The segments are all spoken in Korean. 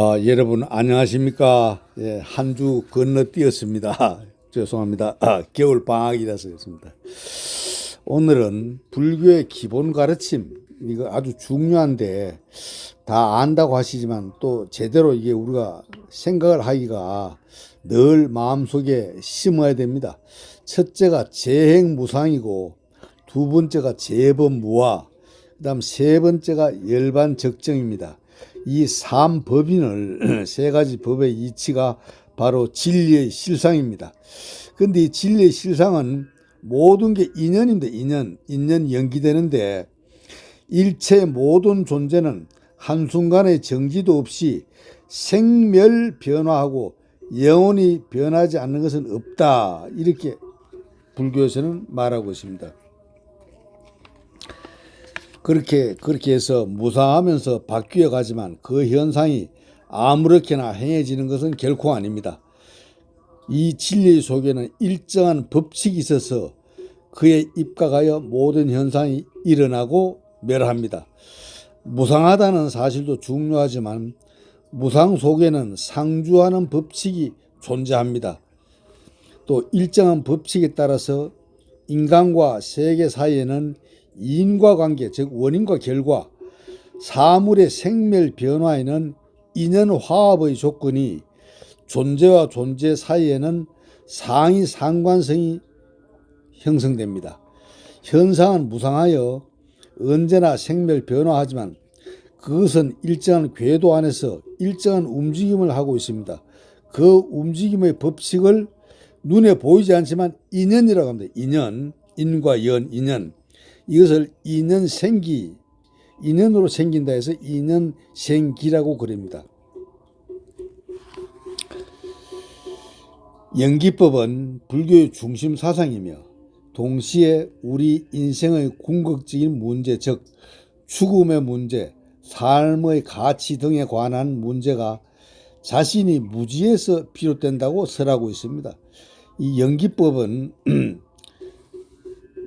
여러분 안녕하십니까? 예, 한 주 건너뛰었습니다. 죄송합니다. 겨울 방학이라서 그렇습니다. 오늘은 불교의 기본 가르침, 이거 아주 중요한데 다 안다고 하시지만 또 제대로 이게 우리가 생각을 하기가 늘 마음속에 심어야 됩니다. 첫째가 재행무상이고, 두 번째가 재범무화, 그다음 세 번째가 열반적정입니다. 이 삼법인을 세 가지 법의 이치가 바로 진리의 실상입니다. 그런데 이 진리의 실상은 모든 게 인연입니다. 인연 연기되는데, 일체 모든 존재는 한순간의 정지도 없이 생멸 변화하고 영원히 변하지 않는 것은 없다, 이렇게 불교에서는 말하고 있습니다. 그렇게 해서 무상하면서 바뀌어 가지만 그 현상이 아무렇게나 행해지는 것은 결코 아닙니다. 이 진리 속에는 일정한 법칙이 있어서 그에 입각하여 모든 현상이 일어나고 멸합니다. 무상하다는 사실도 중요하지만 무상 속에는 상주하는 법칙이 존재합니다. 또 일정한 법칙에 따라서 인간과 세계 사이에는 인과관계, 즉 원인과 결과, 사물의 생멸 변화에는 인연 화합의 조건이, 존재와 존재 사이에는 상이 상관성이 형성됩니다. 현상은 무상하여 언제나 생멸 변화하지만 그것은 일정한 궤도 안에서 일정한 움직임을 하고 있습니다. 그 움직임의 법칙을 눈에 보이지 않지만 인연이라고 합니다. 인연, 인과 연, 인연. 이것을 인연생기, 인연으로 생긴다 해서 인연생기라고 그럽니다. 연기법은 불교의 중심 사상이며 동시에 우리 인생의 궁극적인 문제, 즉 죽음의 문제, 삶의 가치 등에 관한 문제가 자신이 무지에서 비롯된다고 설하고 있습니다. 이 연기법은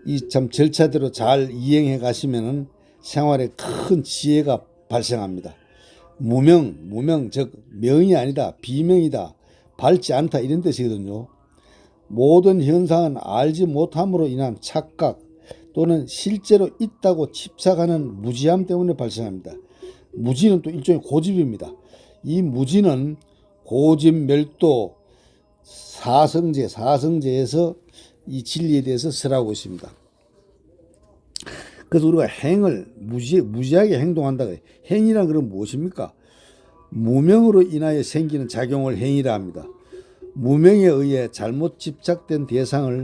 이 참 절차대로 잘 이행해 가시면은 생활에 큰 지혜가 발생합니다. 무명, 즉 명이 아니다, 비명이다, 밝지 않다, 이런 뜻이거든요. 모든 현상은 알지 못함으로 인한 착각 또는 실제로 있다고 집착하는 무지함 때문에 발생합니다. 무지는 또 일종의 고집입니다. 이 무지는 고집, 멸도, 사성제에서 이 진리에 대해서 설하고 있습니다. 그래서 우리가 행을 무지하게 행동한다. 행이란 그럼 무엇입니까? 무명으로 인하여 생기는 작용을 행이라 합니다. 무명에 의해 잘못 집착된 대상을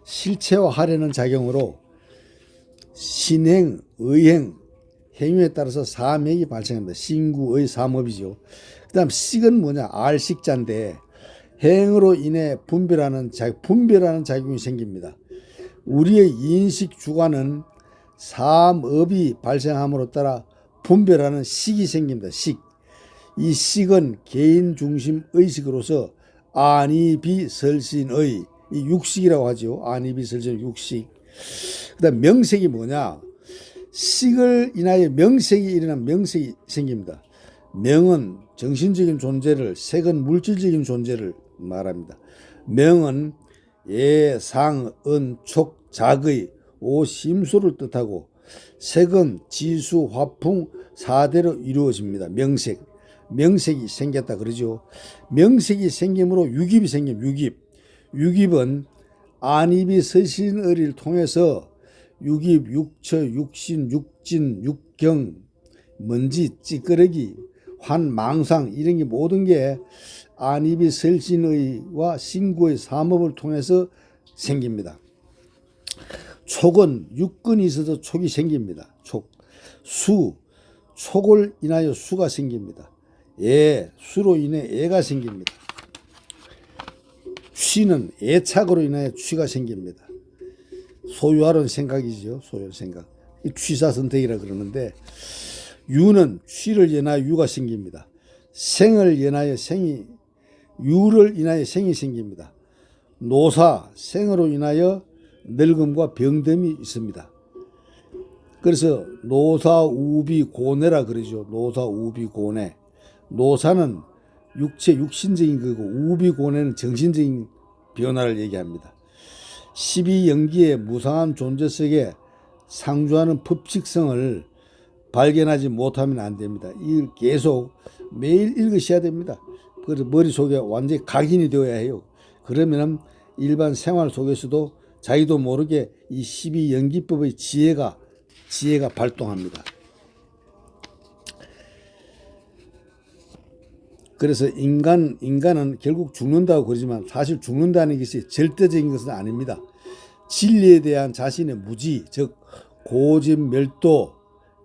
실체화하려는 작용으로 신행, 의행, 행위에 따라서 사맥이 발생합니다. 신구의 삼업이죠. 그 다음 식은 뭐냐? 알식자인데 행으로 인해 분별하는 작용이 생깁니다. 우리의 인식 주관은 삼업이 발생함으로 따라 분별하는 식이 생깁니다. 식. 이 식은 개인 중심 의식으로서 안이비설신의, 이 육식이라고 하죠. 안이비설신 육식. 그다음 명색이 뭐냐? 식을 인하여 명색이 일어나면 명색이 생깁니다. 명은 정신적인 존재를, 색은 물질적인 존재를 말합니다. 명은 예, 상, 은, 촉, 작의 오심수를 뜻하고, 색은 지수, 화풍, 사대로 이루어집니다. 명색이 생겼다 그러죠. 명색이 생김으로 육입이 생깁니다. 육입은 안입이 서신의를 통해서 육입, 육처, 육신, 육진, 육경, 먼지, 찌끄러기, 환망상, 이런 게 모든 게 안입이 설신의와 신구의 삼업을 통해서 생깁니다. 촉은 육근이 있어서 촉이 생깁니다. 촉을 인하여 수가 생깁니다. 수로 인해 애가 생깁니다. 취는 애착으로 인하여 취가 생깁니다. 소유하는 생각이죠. 소유 생각. 취사선택이라 그러는데, 유는 취를 인하여 유가 생깁니다. 생을 인하여 유를 인하여 생이 생깁니다. 노사, 생으로 인하여 늙음과 병듦이 있습니다. 그래서 노사우비고내라 그러죠. 노사우비고내. 노사는 육신적인 거고 우비고뇌는 정신적인 변화를 얘기합니다. 12연기의 무상한 존재 속에 상주하는 법칙성을 발견하지 못하면 안 됩니다. 이걸 계속 매일 읽으셔야 됩니다. 그래서 머릿속에 완전히 각인이 되어야 해요. 그러면 일반 생활 속에서도 자기도 모르게 이 12연기법의 지혜가 발동합니다. 그래서 인간은 결국 죽는다고 그러지만 사실 죽는다는 것이 절대적인 것은 아닙니다. 진리에 대한 자신의 무지, 즉 고집멸도,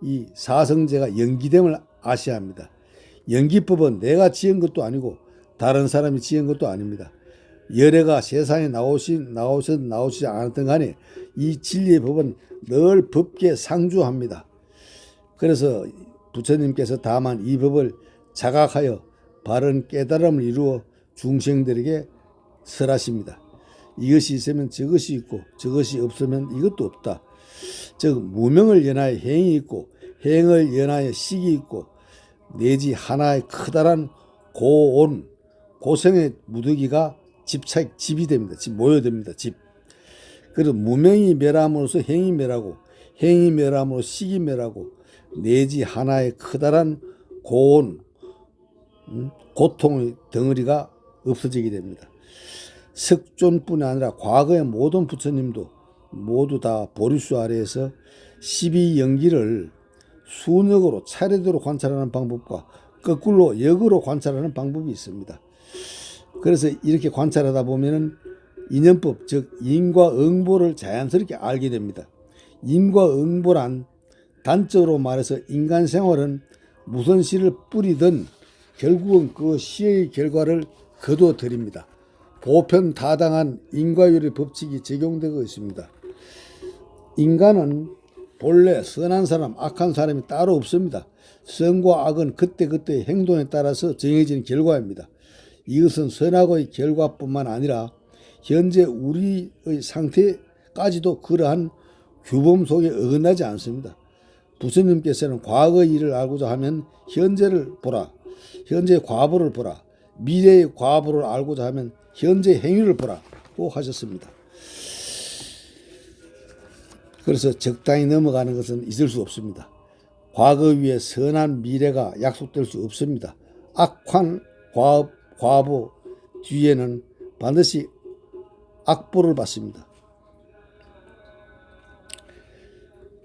이 사성제가 연기됨을 아셔야 합니다. 연기법은 내가 지은 것도 아니고 다른 사람이 지은 것도 아닙니다. 열애가 세상에 나오시지 않았던 간에 이 진리의 법은 늘 법계 상주합니다. 그래서 부처님께서 다만 이 법을 자각하여 바른 깨달음을 이루어 중생들에게 설하십니다. 이것이 있으면 저것이 있고 저것이 없으면 이것도 없다. 즉 무명을 연하여 행이 있고 행을 연하여 식이 있고 내지 하나의 커다란 고온 고생의 무더기가 집이 됩니다. 모여듭니다. 그래서 무명이 멸함으로써 행이 멸하고 행이 멸함으로 식이 멸하고 내지 하나의 커다란 고온 고통의 덩어리가 없어지게 됩니다. 석존뿐이 아니라 과거의 모든 부처님도 모두 다 보리수 아래에서 12연기를 순역으로 차례대로 관찰하는 방법과 거꾸로 역으로 관찰하는 방법이 있습니다. 그래서 이렇게 관찰하다 보면은 인연법, 즉 인과 응보를 자연스럽게 알게 됩니다. 인과 응보란 단적으로 말해서 인간 생활은 무슨 씨를 뿌리든 결국은 그 씨의 결과를 거두어들입니다. 보편다당한 인과율의 법칙이 적용되고 있습니다. 인간은 본래 선한 사람, 악한 사람이 따로 없습니다. 선과 악은 그때그때의 행동에 따라서 정해지는 결과입니다. 이것은 선악의 결과뿐만 아니라 현재 우리의 상태까지도 그러한 규범 속에 어긋나지 않습니다. 부처님께서는 과거의 일을 알고자 하면 현재를 보라. 현재의 과보를 보라. 미래의 과보를 알고자 하면 현재 행위를 보라고 하셨습니다. 그래서 적당히 넘어가는 것은 있을 수 없습니다. 과거 위에 선한 미래가 약속될 수 없습니다. 악한 과보 뒤에는 반드시 악보를 받습니다.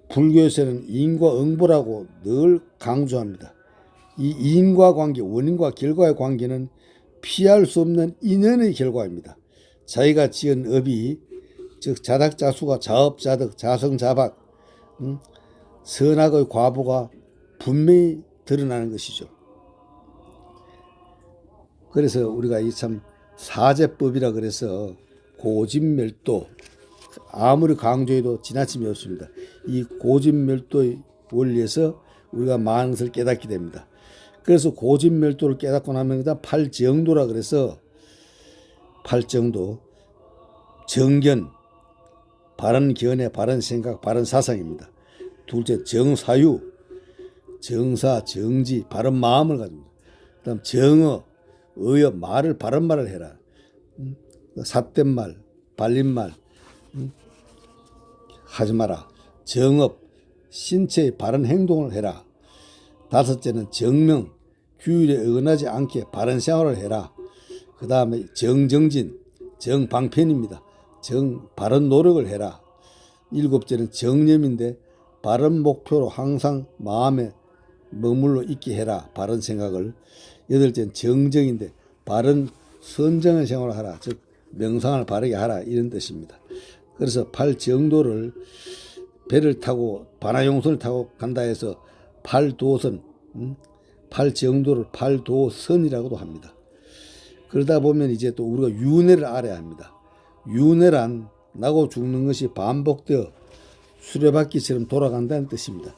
불교에서는 인과응보라고 늘 강조합니다. 이 인과관계, 원인과 결과의 관계는 피할 수 없는 인연의 결과입니다. 자기가 지은 업이 즉 자닥자수가 자업자득, 자성자박, 선악의 과보가 분명히 드러나는 것이죠. 그래서 우리가 이 참 사제법이라 그래서 고집멸도 아무리 강조해도 지나침이 없습니다. 이 고집멸도의 원리에서 우리가 많은 것을 깨닫게 됩니다. 그래서 고집멸도를 깨닫고 나면 팔정도라 그래서 팔정도 정견, 바른 견해, 바른 생각, 바른 사상입니다. 둘째 정사유, 정사, 정지, 바른 마음을 가집니다. 그다음 정어, 의업, 바른 말을 해라. 삿된 말, 발린 말 하지 마라. 정업, 신체의 바른 행동을 해라. 다섯째는 정명, 규율에 어긋나지 않게 바른 생활을 해라. 그 다음에 정정진, 정방편입니다. 바른 노력을 해라. 일곱째는 정념인데 바른 목표로 항상 마음에 머물러 있게 해라. 바른 생각을. 여덟째는 정정인데 바른 선정의 생활을 하라. 즉 명상을 바르게 하라. 이런 뜻입니다. 그래서 팔정도를 배를 타고 반화용선을 타고 간다 해서 팔도선, 팔정도를 팔도선이라고도 합니다. 그러다 보면 이제 또 우리가 윤회를 알아야 합니다. 윤회란 나고 죽는 것이 반복되어 수레바퀴처럼 돌아간다는 뜻입니다.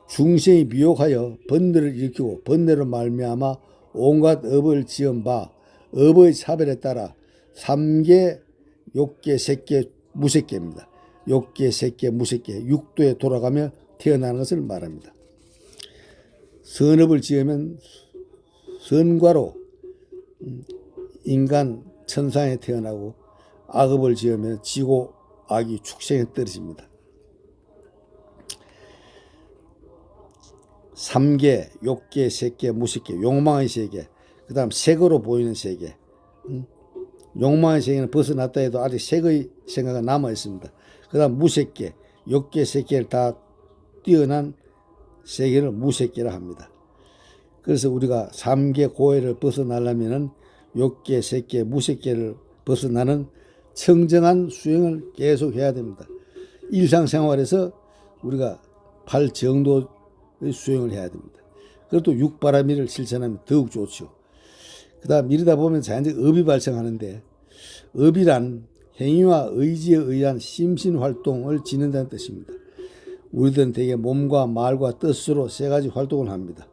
중생이 미혹하여 번뇌를 일으키고 번뇌로 말미암아 온갖 업을 지은 바 업의 차별에 따라 삼계, 욕계, 색계, 무색계입니다. 욕계, 색계, 무색계, 육도에 돌아가며 태어나는 것을 말합니다. 선업을 지으면 선과로 인간 천상에 태어나고 악업을 지으면 지고 악이 축생에 떨어집니다. 3계, 욕계, 색계, 무색계, 욕망의 세계, 그 다음 색으로 보이는 세계. 욕망의 세계는 벗어났다 해도 아직 색의 생각은 남아 있습니다. 그 다음 무색계, 욕계, 색계를 다 뛰어난 세계를 무색계라 합니다. 그래서 우리가 3계 고해를 벗어나려면 욕계, 색계, 무색계를 벗어나는 청정한 수행을 계속 해야 됩니다. 일상생활에서 우리가 8정도의 수행을 해야 됩니다. 그리고 또 육바라밀을 실천하면 더욱 좋죠. 그 다음 이러다 보면 자연적 업이 발생하는데, 업이란 행위와 의지에 의한 심신활동을 짓는다는 뜻입니다. 우리들은 대개 몸과 말과 뜻으로 세 가지 활동을 합니다.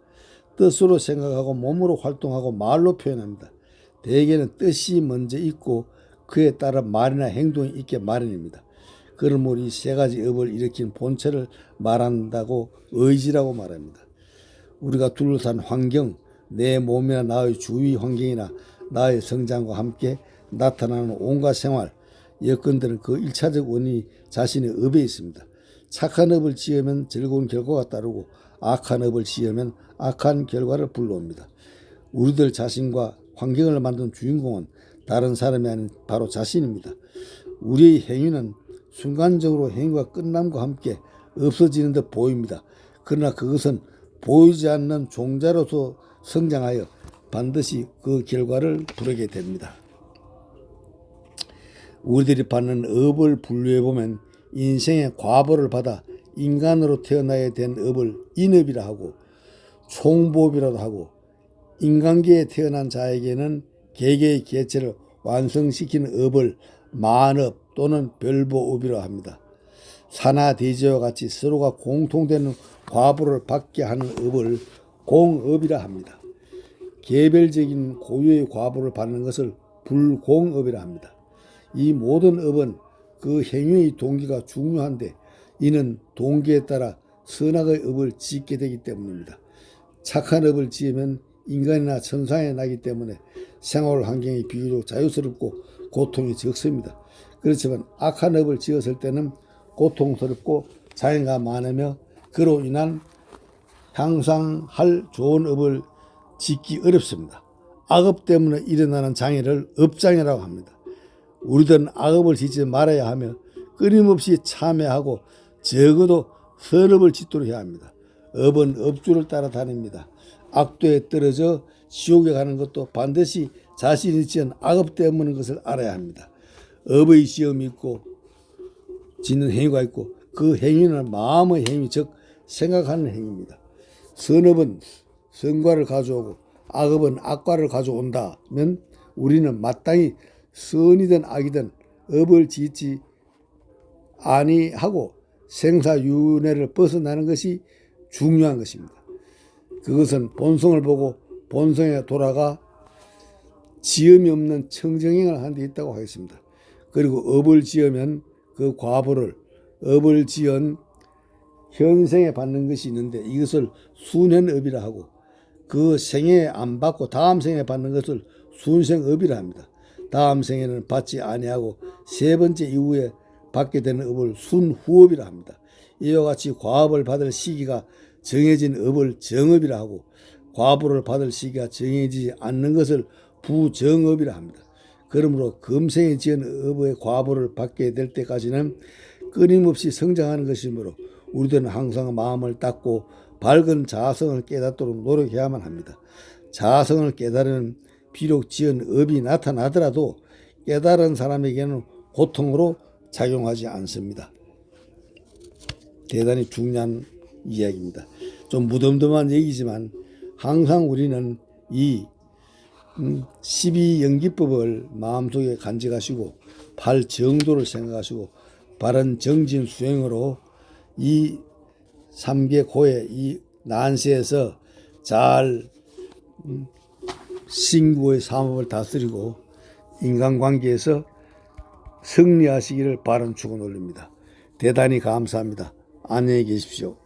뜻으로 생각하고 몸으로 활동하고 말로 표현합니다. 대개는 뜻이 먼저 있고 그에 따라 말이나 행동이 있게 마련입니다. 그러므로 이 세 가지 업을 일으킨 본체를 말한다고 의지라고 말합니다. 우리가 둘러싼 환경, 내 몸이나 나의 주위 환경이나 나의 성장과 함께 나타나는 온갖 생활, 여건들은 그 1차적 원인이 자신의 업에 있습니다. 착한 업을 지으면 즐거운 결과가 따르고 악한 업을 지으면 악한 결과를 불러옵니다. 우리들 자신과 환경을 만든 주인공은 다른 사람이 아닌 바로 자신입니다. 우리의 행위는 순간적으로 행위가 끝남과 함께 없어지는 듯 보입니다. 그러나 그것은 보이지 않는 종자로서 성장하여 반드시 그 결과를 부르게 됩니다. 우리들이 받는 업을 분류해보면 인생의 과보를 받아 인간으로 태어나야 된 업을 인업이라 하고, 총보업이라도 하고, 인간계에 태어난 자에게는 개개의 개체를 완성시키는 업을 만업 또는 별보업이라 합니다. 산하대지와 같이 서로가 공통되는 과보를 받게 하는 업을 공업이라 합니다. 개별적인 고유의 과보를 받는 것을 불공업이라 합니다. 이 모든 업은 그 행위의 동기가 중요한데, 이는 동기에 따라 선악의 업을 짓게 되기 때문입니다. 착한 업을 지으면 인간이나 천상에 나기 때문에 생활 환경이 비교적 자유스럽고 고통이 적습니다. 그렇지만 악한 업을 지었을 때는 고통스럽고 장애가 많으며 그로 인한 향상할 좋은 업을 짓기 어렵습니다. 악업 때문에 일어나는 장애를 업장애라고 합니다. 우리들은 악업을 짓지 말아야 하며 끊임없이 참회하고 적어도 선업을 짓도록 해야 합니다. 업은 업주를 따라 다닙니다. 악도에 떨어져 지옥에 가는 것도 반드시 자신이 지은 악업 때문인 것을 알아야 합니다. 업의 시험이 있고 짓는 행위가 있고, 그 행위는 마음의 행위, 즉 생각하는 행위입니다. 선업은 선과를 가져오고 악업은 악과를 가져온다면 우리는 마땅히 선이든 악이든 업을 짓지 아니하고 생사윤회를 벗어나는 것이 중요한 것입니다. 그것은 본성을 보고 본성에 돌아가 지음이 없는 청정행을 하는 데 있다고 하겠습니다. 그리고 업을 지으면 그 과보를 업을 지은 현생에 받는 것이 있는데, 이것을 순현업이라 하고, 그 생에 안 받고 다음 생에 받는 것을 순생업이라 합니다. 다음 생에는 받지 아니하고 세 번째 이후에 받게 되는 업을 순후업이라 합니다. 이와 같이 과업을 받을 시기가 정해진 업을 정업이라 하고, 과보를 받을 시기가 정해지지 않는 것을 부정업이라 합니다. 그러므로 금생에 지은 업의 과보를 받게 될 때까지는 끊임없이 성장하는 것이므로 우리들은 항상 마음을 닦고 밝은 자성을 깨닫도록 노력해야만 합니다. 자성을 깨달으면 비록 지은 업이 나타나더라도 깨달은 사람에게는 고통으로 작용하지 않습니다. 대단히 중요한 이야기입니다. 좀 무덤덤한 얘기지만 항상 우리는 이 12연기법을 마음속에 간직하시고 8정도를 생각하시고 바른 정진 수행으로 이 3계 고해 이 난세에서 잘 신구의 삼업을 다스리고 인간관계에서 승리하시기를 바른 축원 올립니다. 대단히 감사합니다. 안녕히 계십시오.